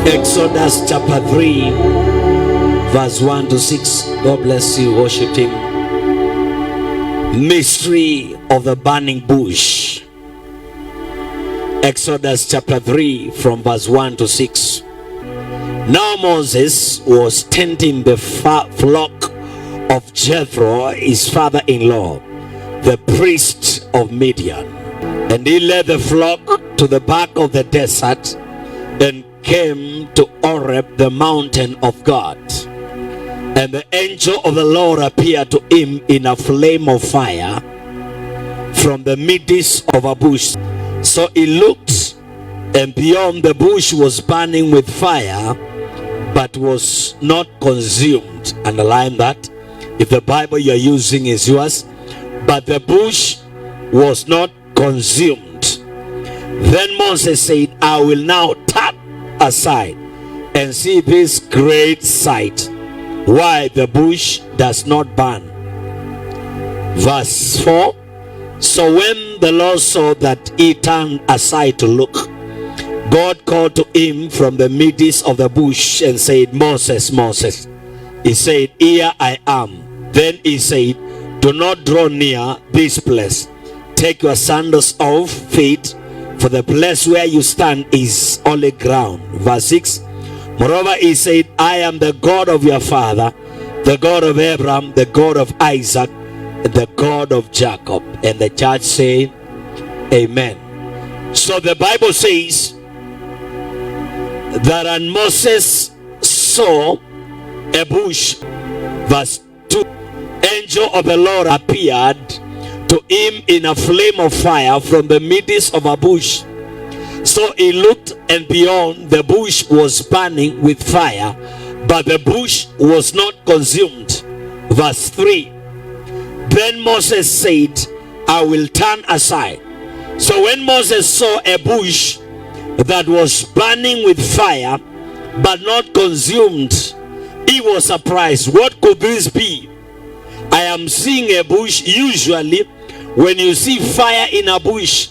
Exodus chapter 3, verse 1 to 6. God bless you, worship him. Mystery of the burning bush. Exodus chapter 3, from verse 1 to 6. Now Moses was tending the flock of Jethro, his father-in-law, the priest of Midian. And he led the flock to the back of the desert and came to Horeb, the mountain of God. And the angel of the Lord appeared to him in a flame of fire from the midst of a bush. So he looked, and beyond the bush was burning with fire, but was not consumed. Underline that. If the Bible you are using is yours. But the bush was not consumed. Then Moses said, I will now turn aside and see this great sight, why the bush does not burn. Verse 4. So when the Lord saw that he turned aside to look, God called to him from the midst of the bush and said, Moses, Moses. He said, Here I am. Then he said, Do not draw near this place. Take your sandals off feet, for the place where you stand is holy ground. Verse 6. Moreover, he said, I am the God of your father, the God of Abraham, the God of Isaac, the God of Jacob. And the church said, Amen. So the Bible says that and Moses saw a bush. Verse 2. Angel of the Lord appeared to him in a flame of fire from the midst of a bush. So he looked, and beyond the bush was burning with fire, but the bush was not consumed. Verse 3. Then Moses said, I will turn aside. So when Moses saw a bush that was burning with fire, but not consumed, he was surprised. What could this be? I am seeing a bush. Usually when you see fire in a bush,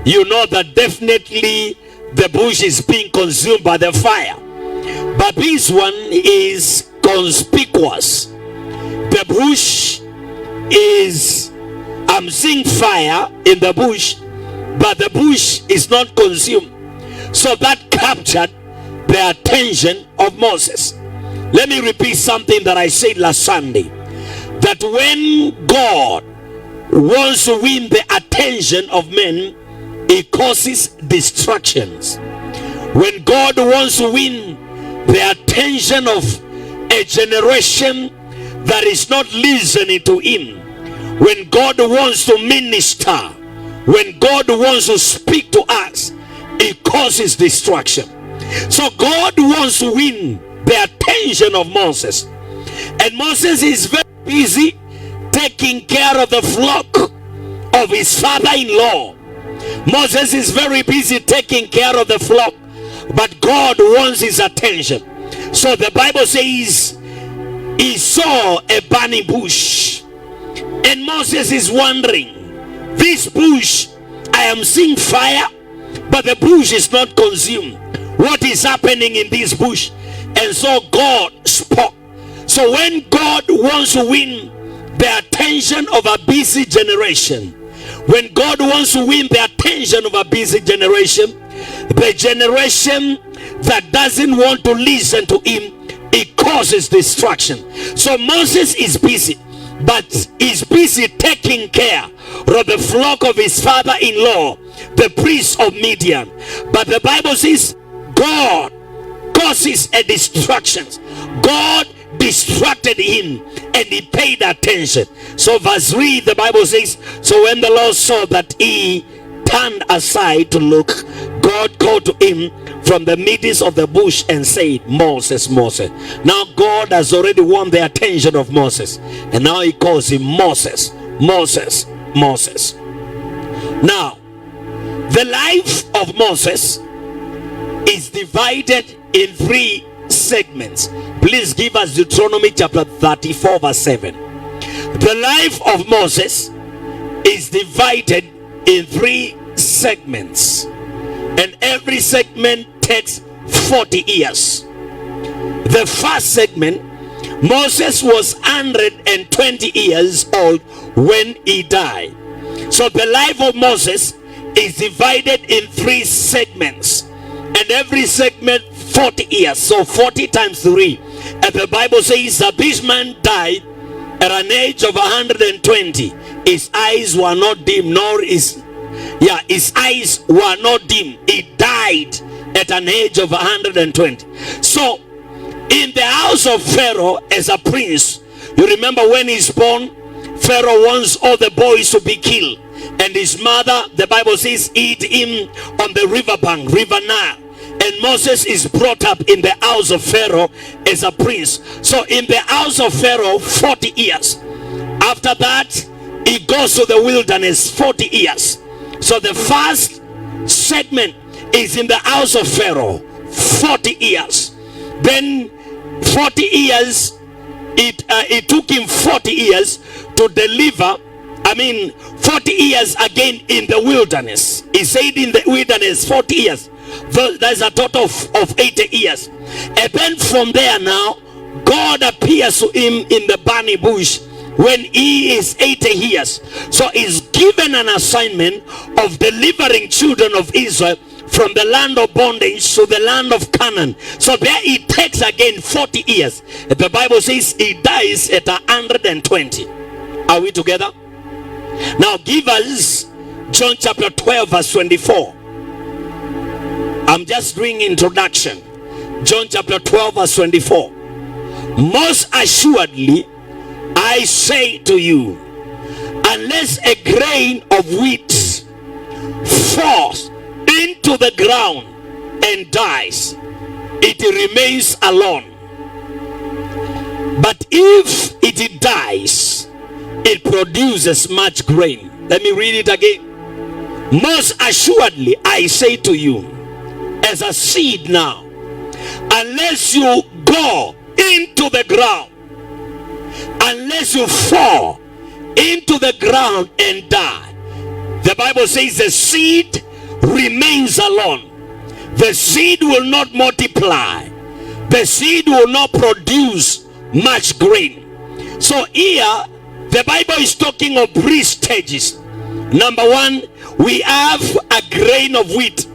you know that definitely the bush is being consumed by the fire. But this one is conspicuous. The bush is, I'm seeing fire in the bush, but the bush is not consumed. So that captured the attention of Moses. Let me repeat something that I said last Sunday. That when God wants to win the attention of men, he causes distractions. When God wants to win the attention of a generation that is not listening to him, when God wants to minister, when God wants to speak to us, he causes distraction. So God wants to win the attention of Moses, and Moses is very busy taking care of the flock of his father-in-law. Moses is very busy taking care of the flock, but God wants his attention. So the Bible says he saw a burning bush, and Moses is wondering, this bush, I am seeing fire, but the bush is not consumed. What is happening in this bush? And so God spoke. So when God wants to win the attention of a busy generation, when God wants to win the attention of a busy generation, the generation that doesn't want to listen to him, it causes distraction. So Moses is busy, but he's busy taking care of the flock of his father-in-law, the priest of Midian. But the Bible says God causes a distraction. God distracted him and he paid attention. So verse 3, the Bible says, so when the Lord saw that he turned aside to look, God called to him from the midst of the bush and said, Moses, Moses. Now God has already won the attention of Moses, and now he calls him Moses, Moses, Moses. Now the life of Moses is divided in 3 segments. Please give us Deuteronomy chapter 34 verse 7. The life of Moses is divided in 3 segments, and every segment takes 40 years. The first segment, Moses was 120 years old when he died. So the life of Moses is divided in 3 segments, and every segment 40 years. So 40 times 3. And the Bible says that this man died at an age of 120. His eyes were not dim, his eyes were not dim. He died at an age of 120. So in the house of Pharaoh as a prince, you remember when he's born, Pharaoh wants all the boys to be killed, and his mother, the Bible says, hid him on the riverbank, River Nile. And Moses is brought up in the house of Pharaoh as a prince. So in the house of Pharaoh 40 years. After that he goes to the wilderness 40 years. So the first segment is in the house of Pharaoh 40 years. Then 40 years, it took him 40 years to deliver. 40 years again in the wilderness. He said in the wilderness 40 years. There's a total of 80 years. And then from there now, God appears to him in the burning bush when he is 80 years. So he's given an assignment of delivering children of Israel from the land of bondage to the land of Canaan. So there it takes again 40 years. The Bible says he dies at 120. Are we together? Now give us John chapter 12 verse 24. I'm just doing introduction. John chapter 12 verse 24. Most assuredly I say to you, unless a grain of wheat falls into the ground and dies, it remains alone. But if it dies, it produces much grain. Let me read it again. Most assuredly I say to you, as a seed now, unless you go into the ground, unless you fall into the ground and die, the Bible says the seed remains alone. The seed will not multiply. The seed will not produce much grain. So here the Bible is talking of 3 stages. Number 1, we have a grain of wheat.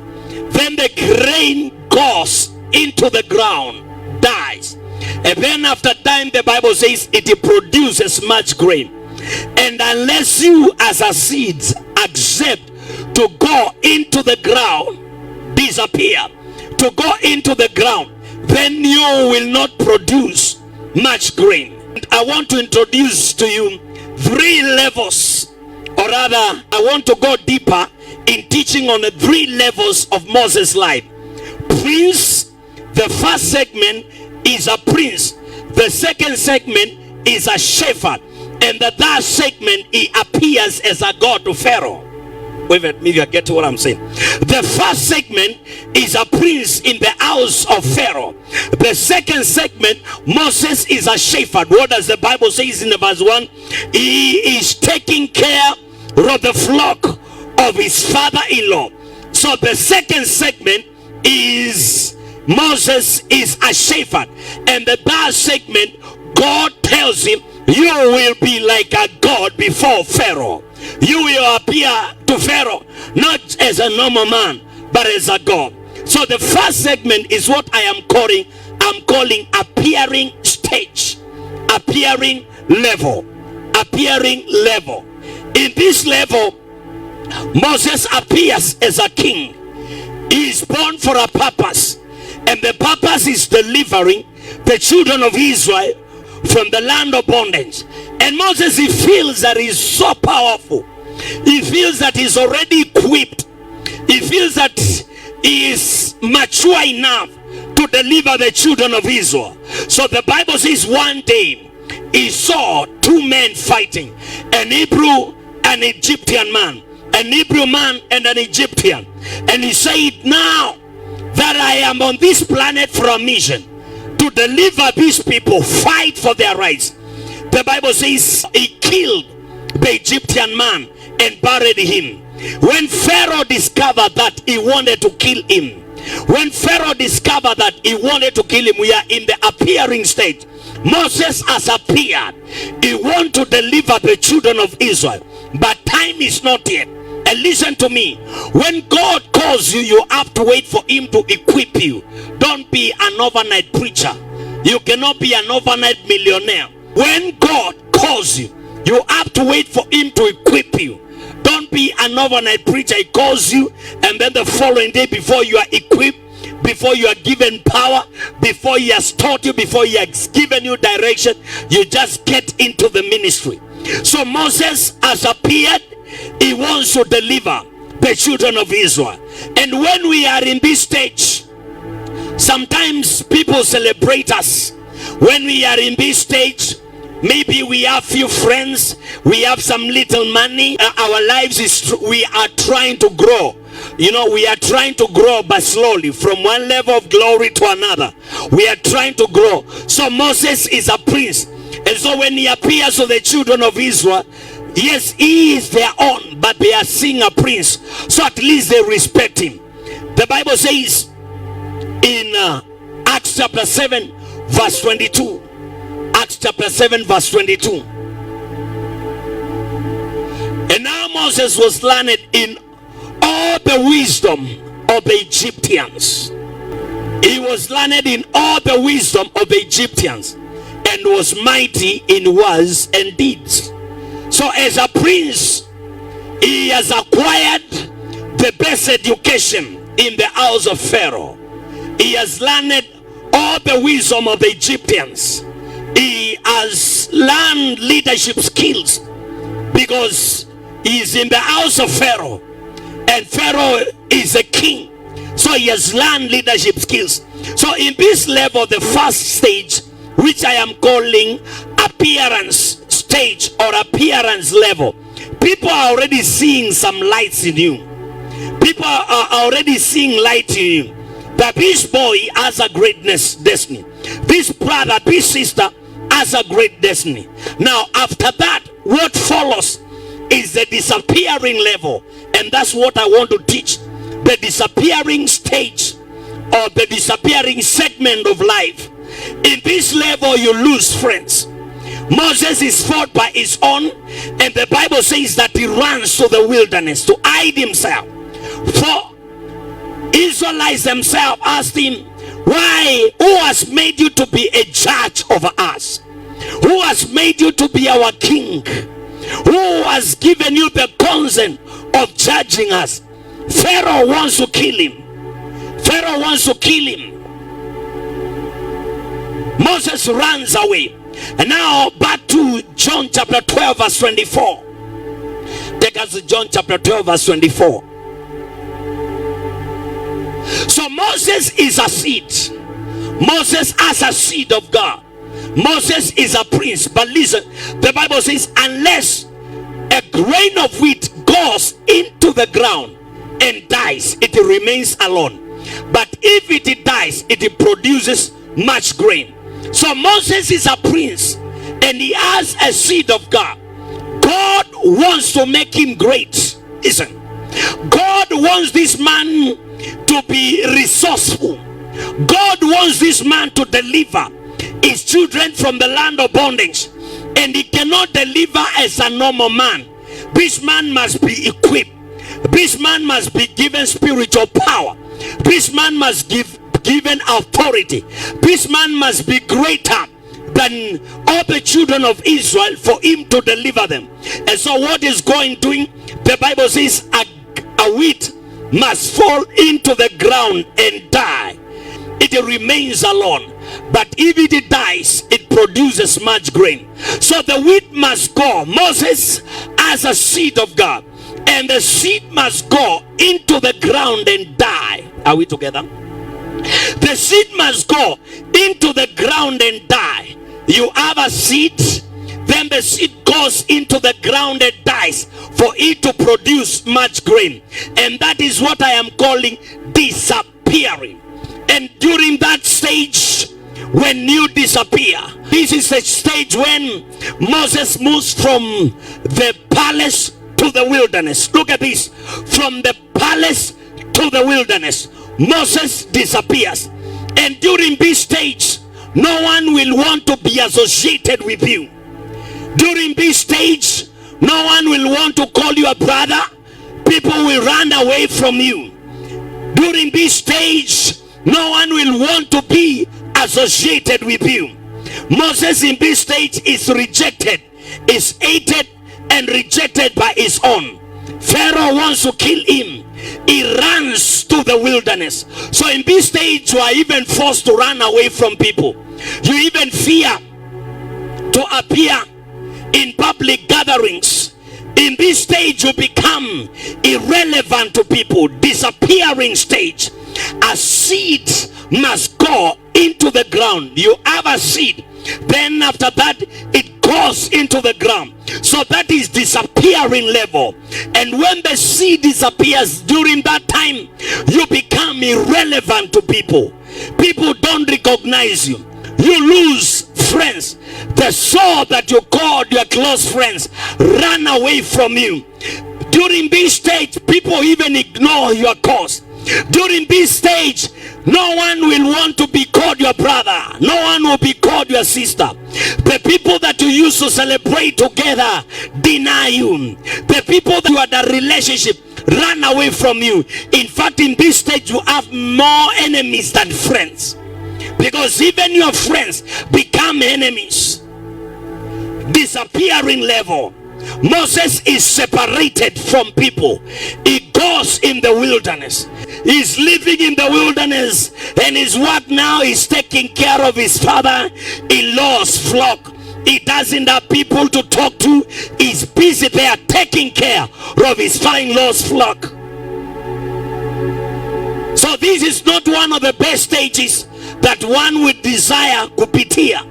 Then the grain goes into the ground, dies. And then after time, the Bible says it produces much grain. And unless you as a seed accept to go into the ground, disappear, to go into the ground, then you will not produce much grain. And I want to introduce to you 3 levels, or rather I want to go deeper in teaching on the 3 levels of Moses' life. Prince, the first segment is a prince. The second segment is a shepherd. And the third segment, he appears as a god to Pharaoh. Wait a minute, maybe you get to what I'm saying. The first segment is a prince in the house of Pharaoh. The second segment, Moses is a shepherd. What does the Bible say in the verse 1? He is taking care of the flock of his father-in-law. So the second segment is Moses is a shepherd. And the third segment, God tells him, you will be like a god before Pharaoh. You will appear to Pharaoh not as a normal man, but as a god. So the first segment is what I'm calling appearing stage, appearing level. In this level, Moses appears as a king. He is born for a purpose, and the purpose is delivering the children of Israel from the land of bondage. And Moses, he feels that he's so powerful. He feels that he's already equipped. He feels that he is mature enough to deliver the children of Israel. So the Bible says one day he saw 2 men fighting, an Hebrew and an Egyptian man, an Hebrew man and an Egyptian. And he said, now that I am on this planet for a mission to deliver these people, fight for their rights. The Bible says he killed the Egyptian man and buried him. When Pharaoh discovered that, he wanted to kill him. When Pharaoh discovered that he wanted to kill him, we are in the appearing stage. Moses has appeared. He wants to deliver the children of Israel, but time is not yet. And listen to me, when God calls you, you have to wait for him to equip you. Don't be an overnight preacher. You cannot be an overnight millionaire. When God calls you, you have to wait for him to equip you. Don't be an overnight preacher. He calls you, and then the following day, before you are equipped, before you are given power, before he has taught you, before he has given you direction, you just get into the ministry. So Moses has appeared. He wants to deliver the children of Israel. And when we are in this stage, sometimes people celebrate us. When we are in this stage, maybe we have few friends, we have some little money, our lives is we are trying to grow. You know, we are trying to grow, but slowly, from one level of glory to another. We are trying to grow. So Moses is a prince, and so when he appears to the children of Israel, yes, he is their own, but they are seeing a prince, so at least they respect him. The Bible says in Acts chapter 7 verse 22, Acts chapter 7 verse 22, and now Moses was learned in all the wisdom of the Egyptians. He was learned in all the wisdom of the Egyptians, and was mighty in words and deeds. So as a prince, he has acquired the best education in the house of Pharaoh. He has learned all the wisdom of the Egyptians. He has learned leadership skills because he is in the house of Pharaoh, and Pharaoh is a king. So he has learned leadership skills. So in this level, the first stage, which I am calling appearance stage or appearance level, people are already seeing some lights in you. People are already seeing light in you, that this boy has a greatness destiny, this brother, this sister has a great destiny. Now after that, what follows is the disappearing level, and that's what I want to teach. The disappearing stage, or the disappearing segment of life. In this level, you lose friends. Moses is fought by his own, and the Bible says that he runs to the wilderness to hide himself. For Israelites themselves asked him, why? Who has made you to be a judge over us? Who has made you to be our king? Who has given you the consent of judging us? Pharaoh wants to kill him. Pharaoh wants to kill him. Moses runs away. And now back to John chapter 12 verse 24. Take us to John chapter 12 verse 24. So Moses is a seed. Moses has a seed of God. Moses is a prince. But listen, the Bible says, unless a grain of wheat goes into the ground and dies, it remains alone. But if it dies, it produces much grain. So Moses is a prince, and he has a seed of God. God wants to make him great. Listen, God wants this man to be resourceful. God wants this man to deliver his children from the land of bondage, and he cannot deliver as a normal man. This man must be equipped. This man must be given spiritual power. This man must given authority. This man must be greater than all the children of Israel for him to deliver them. And so what is going doing? The Bible says a wheat must fall into the ground and die. It remains alone. But if it dies, it produces much grain. So the wheat must go. Moses has a seed of God, and the seed must go into the ground and die. Are we together? The seed must go into the ground and die. You have a seed, then the seed goes into the ground and dies for it to produce much grain. And that is what I am calling disappearing. And during that stage, when you disappear, this is the stage when Moses moves from the palace to the wilderness. Look at this. From the palace to the wilderness. Moses disappears. And during this stage, no one will want to be associated with you. During this stage, no one will want to call you a brother. People will run away from you. During this stage, no one will want to be associated with you. Moses in this stage is rejected, is hated and rejected by his own. Pharaoh wants to kill him. He runs to the wilderness. So in this stage, you are even forced to run away from people. You even fear to appear in public gatherings. In this stage, you become irrelevant to people. Disappearing stage. A seed must go into the ground. You have a seed, then after that it goes into the ground. So that is disappearing level. And when the seed disappears, during that time you become irrelevant to people. People don't recognize you. You lose friends. The soul that you called your close friends run away from you. During this stage, people even ignore your cause. During this stage, no one will want to be called your brother. No one will be called your sister. The people that you used to celebrate together deny you. The people that you had a relationship run away from you. In fact, in this stage, you have more enemies than friends. Because even your friends become enemies. Disappearing level. Moses is separated from people. He goes in the wilderness. He's living in the wilderness, and his work now is taking care of his father-in-law's flock. He doesn't have people to talk to. He's busy there taking care of his father-in-law's flock. So this is not one of the best stages that one would desire kupitia,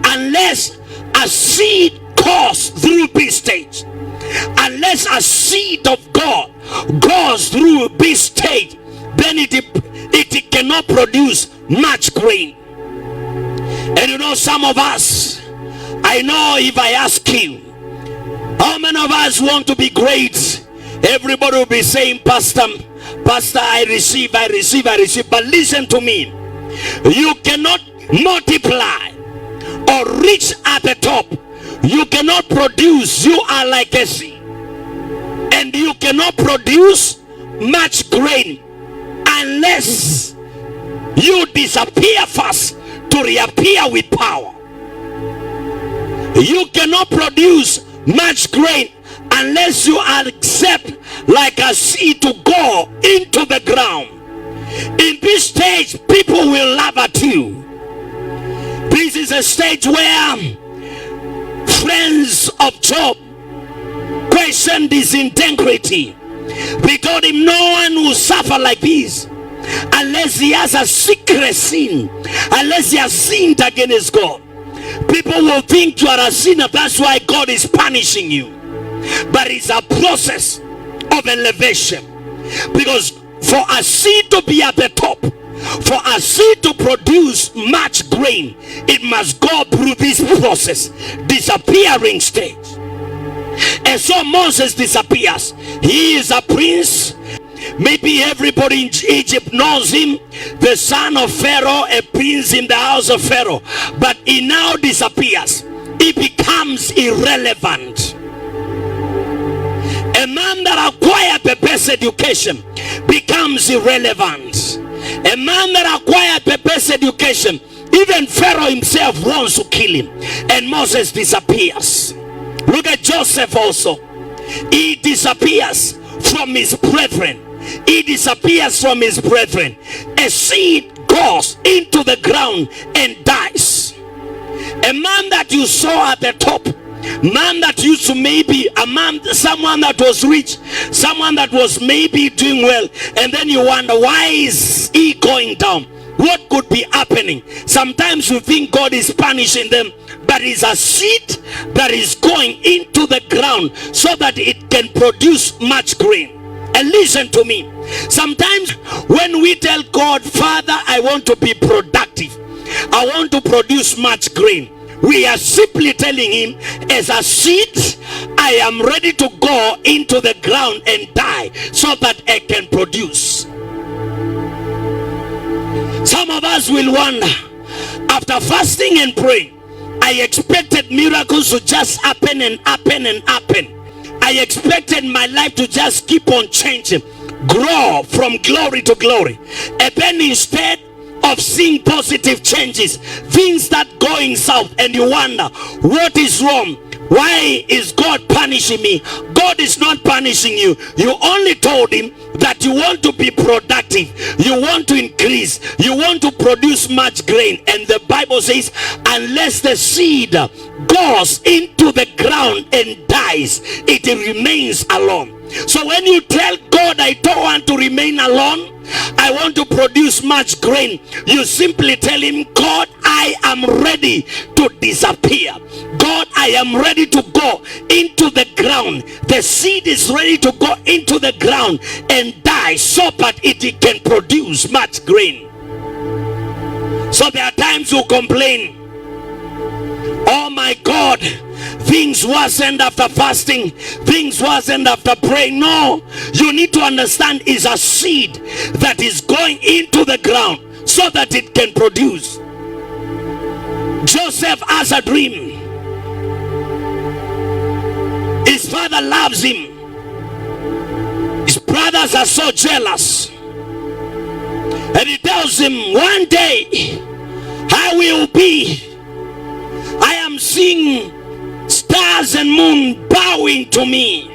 unless a seed goes through this stage. Unless a seed of God goes through this stage, then it cannot produce much grain. And you know, some of us, I know if I ask you, how many of us want to be great? Everybody will be saying, Pastor, I receive. But listen to me. You cannot multiply or reach at the top. You cannot produce. You are like a seed. And you cannot produce much grain unless you disappear first to reappear with power. You cannot produce much grain unless you accept like a seed to go into the ground. In this stage, people will laugh at you. This is a stage where friends of Job questioned his integrity. Because him, no one will suffer like this unless he has a secret sin, unless he has sinned against God. People will think you are a sinner. That's why God is punishing you. But it's a process of elevation. Because for a seed to be at the top, for a seed to produce much grain, it must go through this process, disappearing stage. And so Moses disappears. He is a prince. Maybe everybody in Egypt knows him, the son of Pharaoh, a prince in the house of Pharaoh. But he now disappears. He becomes irrelevant. A man that acquired the best education becomes irrelevant. A man that acquired the best education, even Pharaoh himself wants to kill him. And Moses disappears. Look at Joseph also. He disappears from his brethren. He disappears from his brethren. A seed goes into the ground and dies. A man that you saw at the top, man that used to maybe someone that was rich, someone that was maybe doing well, and then you wonder, why is he going down? What could be happening? Sometimes you think God is punishing them, but it's a seed that is going into the ground so that it can produce much grain. And listen to me. Sometimes when we tell God, Father, I want to be productive, I want to produce much grain, we are simply telling him, as a seed, I am ready to go into the ground and die so that I can produce. of us will wonder, after fasting and praying, I expected miracles to just happen and happen and happen. I expected my life to just keep on changing, grow from glory to glory. And then instead of seeing positive changes, things start going south, and you wonder, what is wrong? Why is God punishing me? God is not punishing you. You only told him that you want to be productive, you want to increase, you want to produce much grain. And the Bible says, unless the seed goes into the ground and dies, it remains alone. So when you tell God, I don't want to remain alone, I want to produce much grain, you simply tell him, God, I am ready to disappear. God, I am ready to go into the ground. The seed is ready to go into the ground and die so that it can produce much grain. So there are times you complain, oh my God, things worsened after fasting, things worsened after praying. No, you need to understand, is a seed that is going into the ground so that it can produce. Joseph has a dream. His father loves him. His brothers are so jealous, and he tells him, one day I will be, I am seeing stars and moon bowing to me.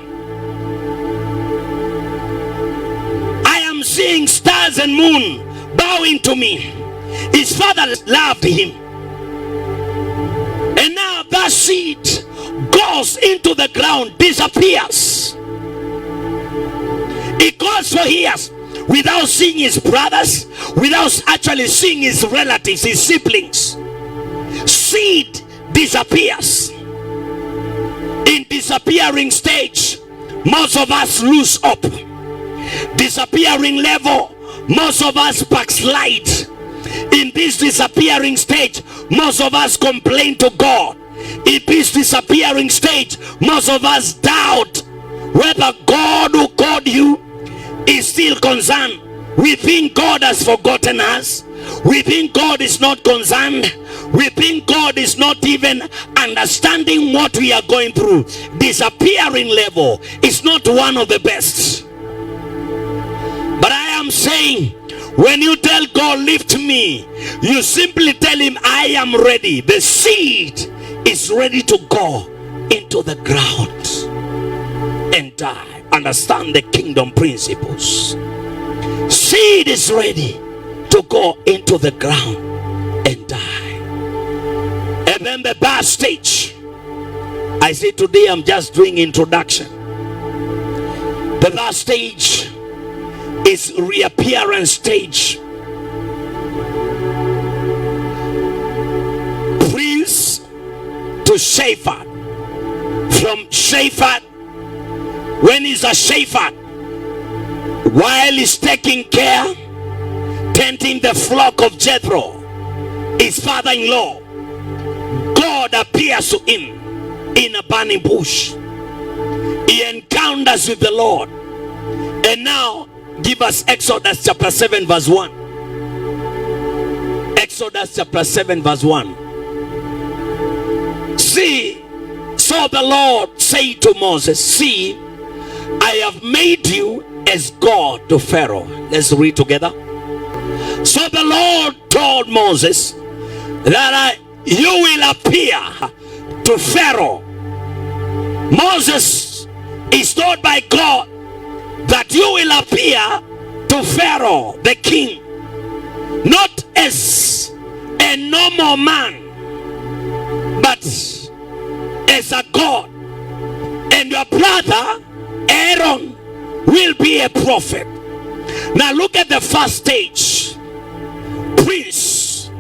I am seeing stars and moon bowing to me. His father loved him. And now that seed goes into the ground, disappears. He goes for years without seeing his brothers, without actually seeing his relatives, his siblings. Seed disappears. In disappearing stage, most of us lose hope. Disappearing level, most of us backslide. In this disappearing stage, most of us complain to God. In this disappearing stage, most of us doubt whether God who called you is still concerned. We think God has forgotten us. We think God is not concerned. We think God is not even understanding what we are going through. Disappearing level is not one of the best. But I am saying, when you tell God, lift me, you simply tell him, I am ready. The seed is ready to go into the ground and die. Understand the kingdom principles. Seed is ready to go into the ground and die. And then the bad stage, I say today I'm just doing introduction. The last stage is reappearance stage. Prince to shepherd. From shepherd, when he's a shepherd, while he's taking care, tending the flock of Jethro, his father-in-law, God appears to him in a burning bush. He encounters with the Lord. And now give us Exodus chapter 7 verse 1. Exodus chapter 7 verse 1. See, so the Lord said to Moses, see, I have made you as God to Pharaoh. Let's read together. So the Lord told Moses that you will appear to Pharaoh. Moses is told by God that you will appear to Pharaoh, the king, not as a normal man, but as a God. And your brother Aaron will be a prophet. Now look at the first stage. Prince.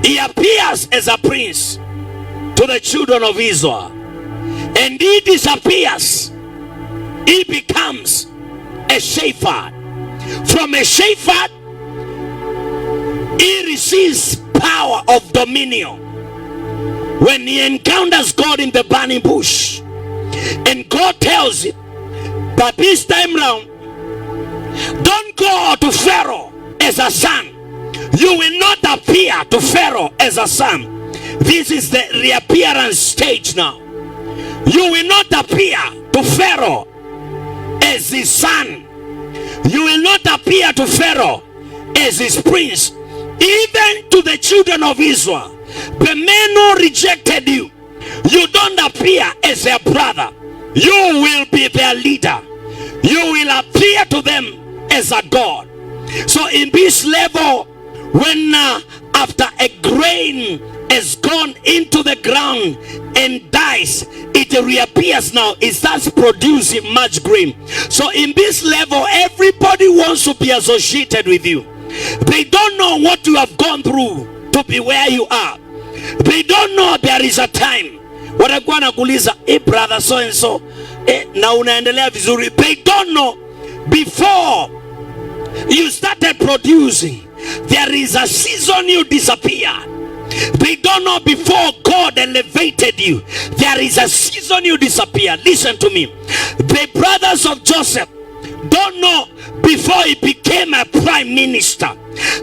He appears as a prince to the children of Israel, and he disappears. He becomes a shepherd. From a shepherd, he receives power of dominion when he encounters God in the burning bush. And God tells him, but this time round, don't go to Pharaoh as a son. You will not appear to Pharaoh as a son. This is the reappearance stage now. You will not appear to Pharaoh as his son. You will not appear to Pharaoh as his prince. Even to the children of Israel, the men who rejected you, you don't appear as their brother. You will be their leader. You will appear to them as a God. So in this level, when after a grain has gone into the ground and dies, it reappears now. It starts producing much grain. So in this level, everybody wants to be associated with you. They don't know what you have gone through to be where you are. They don't know there is a time. Watakuwa nakuuliza, brother so and so, na unaendelea vizuri. They don't know before you started producing, there is a season you disappear. They don't know before God elevated you, there is a season you disappear. Listen to me. The brothers of Joseph don't know before he became a prime minister,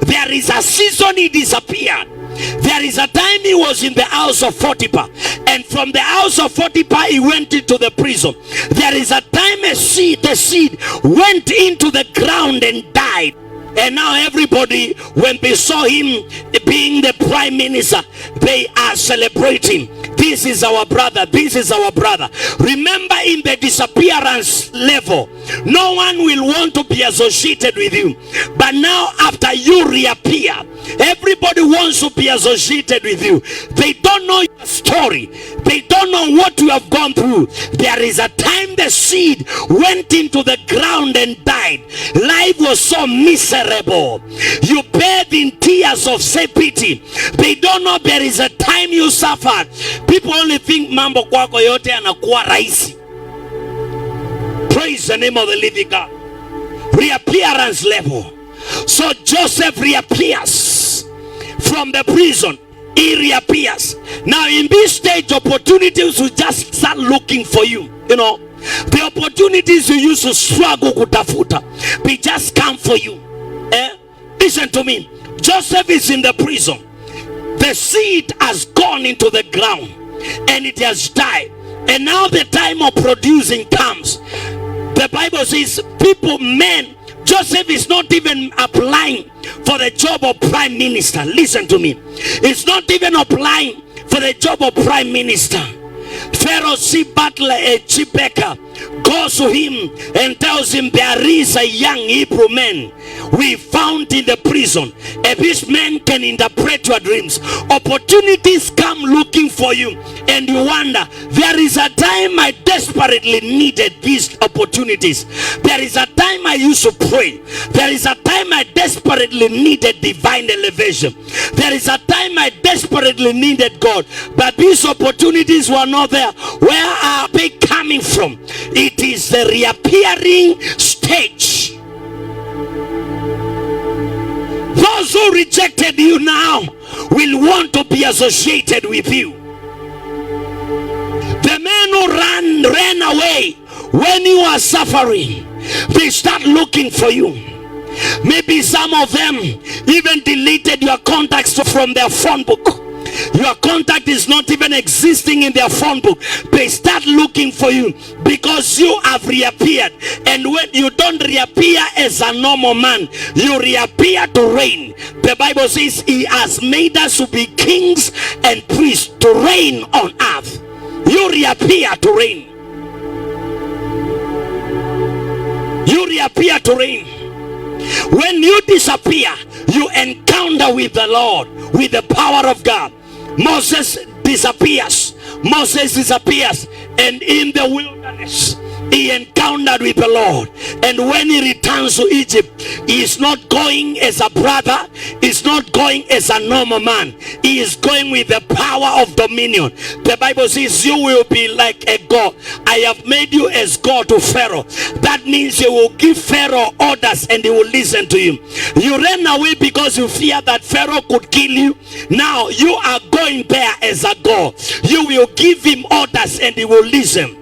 there is a season he disappeared. There is a time he was in the house of Potiphar, and from the house of Potiphar he went into the prison. There is a time the seed went into the ground and died. And now everybody, when they saw him being the prime minister, they are celebrating. This is our brother. This is our brother. Remember, in the disappearance level, no one will want to be associated with you. But now after you reappear, everybody wants to be associated with you. They don't know your story. They don't know what you have gone through. There is a time the seed went into the ground and died. Life was so miserable. You bathed in tears of self-pity. They don't know there is a time you suffered. People only think mambo kwako yote yanakuwa rahisi. Praise the name of the living God. Reappearance level. So Joseph reappears from the prison. He reappears. Now in this stage, opportunities will just start looking for you. You know, the opportunities you used to struggle kutafuta, they just come for you. Listen to me. Joseph is in the prison. The seed has gone into the ground and it has died. And now the time of producing comes. The Bible says men, Joseph is not even applying for the job of prime minister. Listen to me. It's not even applying for the job of prime minister. Pharaoh see butler, a chief baker, goes to him and tells him there is a young Hebrew man we found in the prison, and this man can interpret your dreams. Opportunities come looking for you, and you wonder, there is a time I desperately needed these opportunities. There is a time I used to pray. There is a time I desperately needed divine elevation. There is a time I desperately needed God, but these opportunities were not there. Where are they coming from? It is the reappearing stage. Those who rejected you now will want to be associated with you. The men who ran away when you are suffering, they start looking for you. Maybe some of them even deleted your contacts from their phone book. Your contact is not even existing in their phone book. They start looking for you because you have reappeared. And when you don't reappear as a normal man, you reappear to reign. The Bible says he has made us to be kings and priests to reign on earth. You reappear to reign. You reappear to reign. When you disappear, you encounter with the Lord, with the power of God. Moses disappears. And in the wilderness he encountered with the Lord. And when he returns to Egypt, he is not going as a brother, he's not going as a normal man. He is going with the power of dominion. The Bible says you will be like a God. I have made you as God to Pharaoh. That means you will give Pharaoh orders and he will listen to you. You ran away because you fear that Pharaoh could kill you. Now you are going there as a God. You will give him orders and he will listen.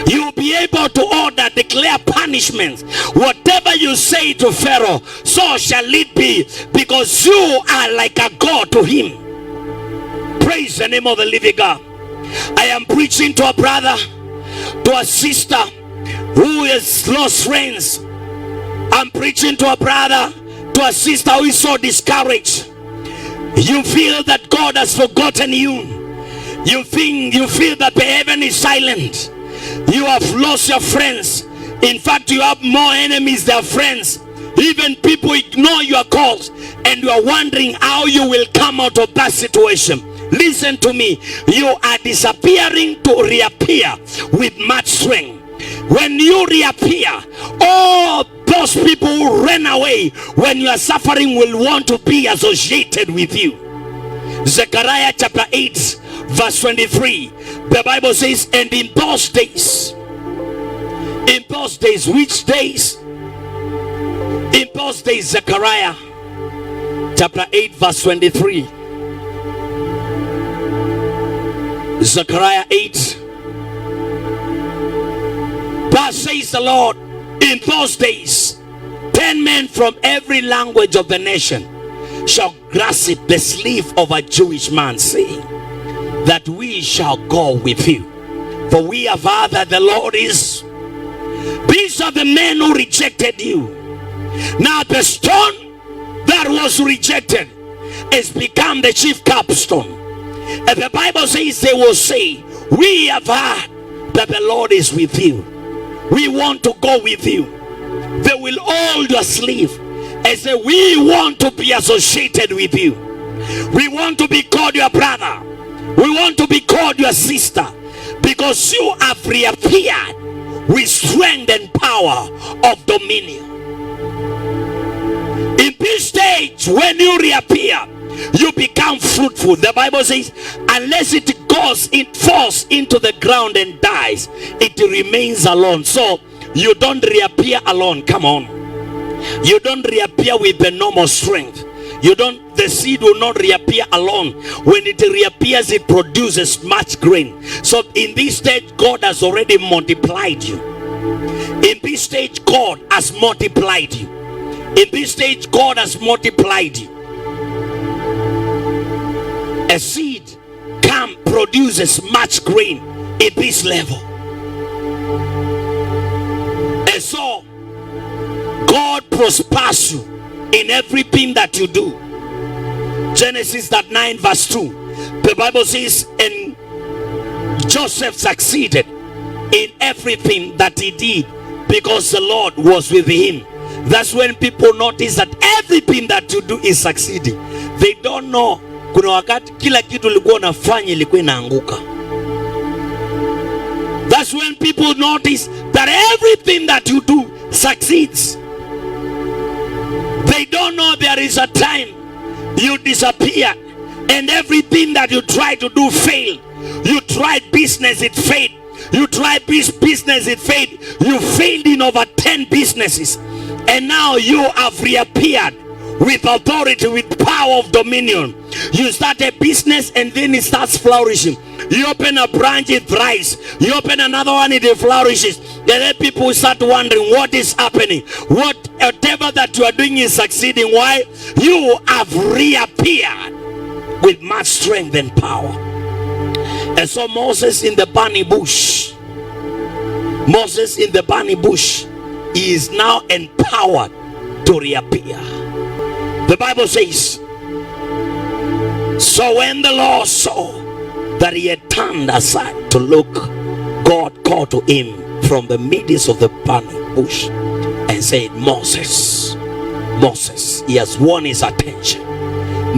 You will be able to order, declare punishments. Whatever you you say to Pharaoh, so shall it be, because you are like a God to him. Praise the name of the living God. I am preaching to a brother, to a sister who has lost friends. I'm preaching to a brother, to a sister who is so discouraged. You feel that God has forgotten you. You feel that the heaven is silent. You have lost your friends. In fact, you have more enemies than friends. Even people ignore your calls, and you are wondering how you will come out of that situation. Listen to me. You are disappearing to reappear with much strength. When you reappear, all those people who ran away when you are suffering will want to be associated with you. Zechariah chapter 8 verse 23, the Bible says, and in those days, which days? In those days, Zechariah chapter 8 verse 23. Zechariah 8. Thus says the Lord, in those days 10 men from every language of the nation shall grasp the sleeve of a Jewish man, saying that we shall go with you, for we have heard that the Lord is. These are the men who rejected you. Now the stone that was rejected has become the chief capstone. And the Bible says they will say, we have heard that the Lord is with you. We want to go with you. They will hold your sleeve and say, we want to be associated with you. We want to be called your brother. We want to be called your sister, because you have reappeared with strength and power of dominion. In this stage, when you reappear, you become fruitful. The Bible says, unless it falls into the ground and dies, it remains alone. So you don't reappear alone. Come on. You don't reappear with the normal strength. The seed will not reappear alone. When it reappears, it produces much grain. So in this stage, God has already multiplied you. In this stage, God has multiplied you. In this stage, God has multiplied you. A seed produces much grain in this level. And so God prospers you in everything that you do. Genesis 9 verse 2, the Bible says, and Joseph succeeded in everything that he did because the Lord was with him. That's when people notice that everything that you do is succeeding. They don't know kuna wakati kila kitu ulikuwa unafanya ilikuwa inaanguka. That's when people notice that everything that you do succeeds. They don't know there is a time you disappear and everything that you try to do failed. You tried business, it failed. You tried business, it failed. You failed in over 10 businesses, and now you have reappeared with authority, with power of dominion. You start a business and then it starts flourishing. You open a branch, it thrives. You open another one, it flourishes. And then people start wondering what is happening. Whatever that you are doing is succeeding. Why? You have reappeared with much strength and power. And so Moses in the burning bush, he is now empowered to reappear. The Bible says, so when the Lord saw that he had turned aside to look, God called to him from the midst of the burning bush and said, Moses, Moses. He has won his attention.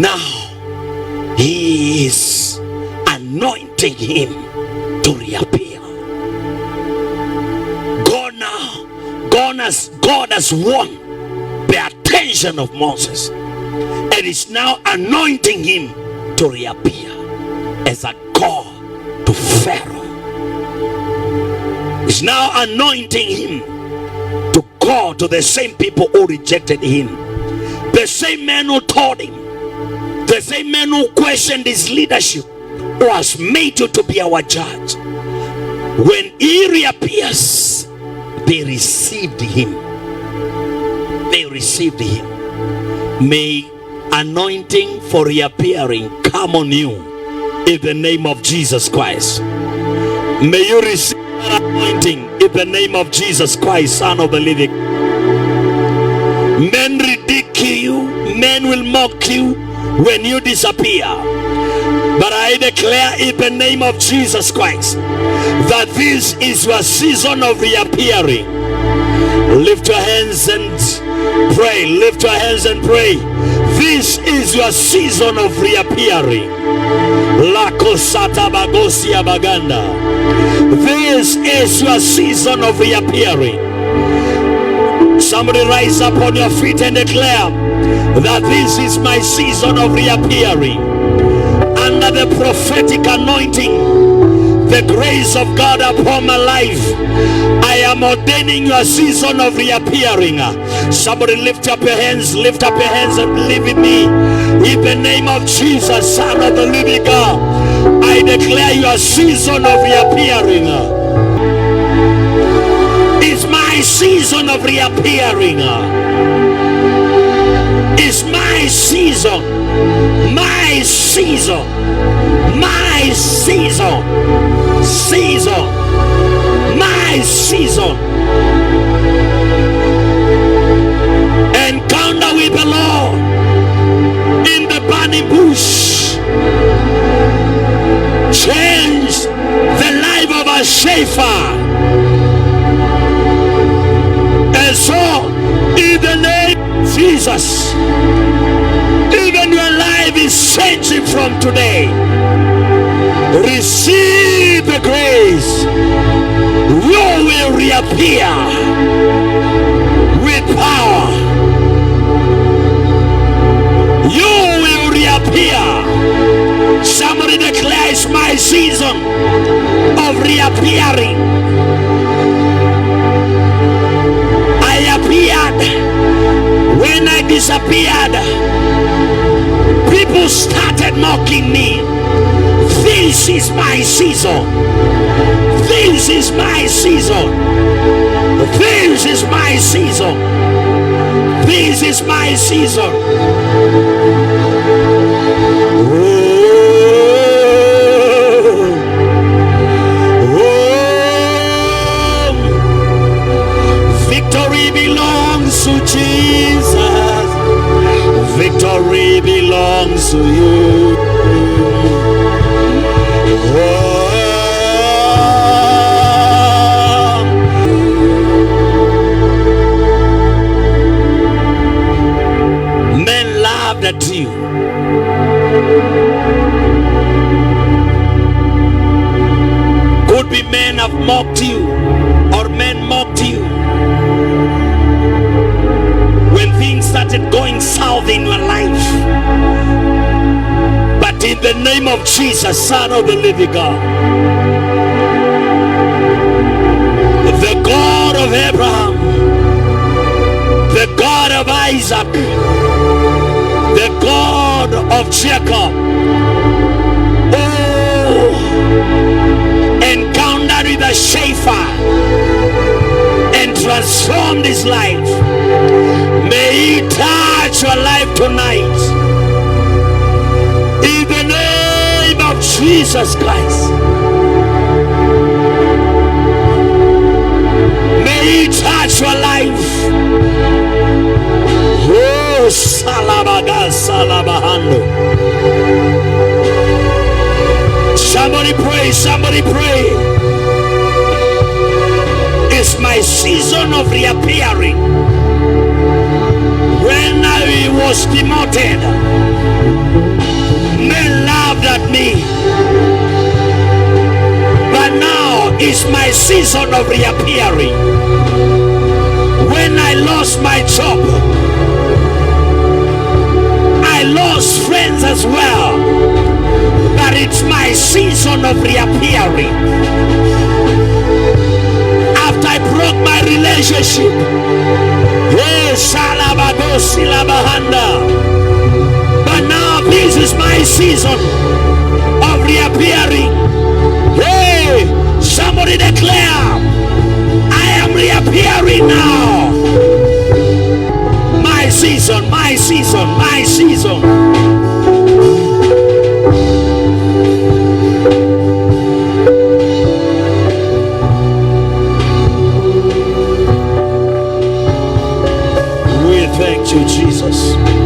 Now he is anointing him to reappear. God has won the attention of Moses and is now anointing him to reappear as a God to Pharaoh. Is now anointing him to go to the same people who rejected him, the same man who taught him, the same man who questioned his leadership, who has made you to be our judge. When he reappears, they received him. received him. May anointing for reappearing come on you in the name of Jesus Christ. May you receive that anointing in the name of Jesus Christ, Son of the living. Men ridicule you, men will mock you when you disappear. But I declare in the name of Jesus Christ that this is your season of reappearing. Lift your hands and pray. Lift your hands and pray. This is your season of reappearing. This is your season of reappearing. Somebody rise up on your feet and declare that this is my season of reappearing. Under the prophetic anointing, the grace of God upon my life, I am ordaining your season of reappearing. Somebody lift up your hands and believe with me. In the name of Jesus, Son of the living God, I declare your season of reappearing. It's my season of reappearing. It's my season. My season. My season. Season. My season. Encounter with the Lord in the burning bush. Change the life of a Shapher. And so, in the name of Jesus, even your life is changing from today. Receive the grace. You will reappear with power. You will reappear. Somebody declares my season of reappearing. I appeared when I disappeared. People started mocking me. This is my season. This is my season. This is my season. This is my season. Victory belongs to Jesus. Victory belongs to you. Men laughed at you. Could be men have mocked you, or men mocked you when things started going south in your life. But in the name of Jesus, Son of the living God, the God of Abraham, the God of Isaac, the God of Jacob, encountered with a Shapher and transformed his life. May he touch your life tonight in the name of Jesus Christ. May he touch your life. Oh, Salabaga Salabahando. Somebody pray, somebody pray. It's my season of reappearing. When I was demoted, men laughed at me. But now is my season of reappearing. When I lost my job, I lost friends as well. But it's my season of reappearing. After I broke my relationship, but now this is my season of reappearing. Hey, somebody declare, I am reappearing now. you, Jesus.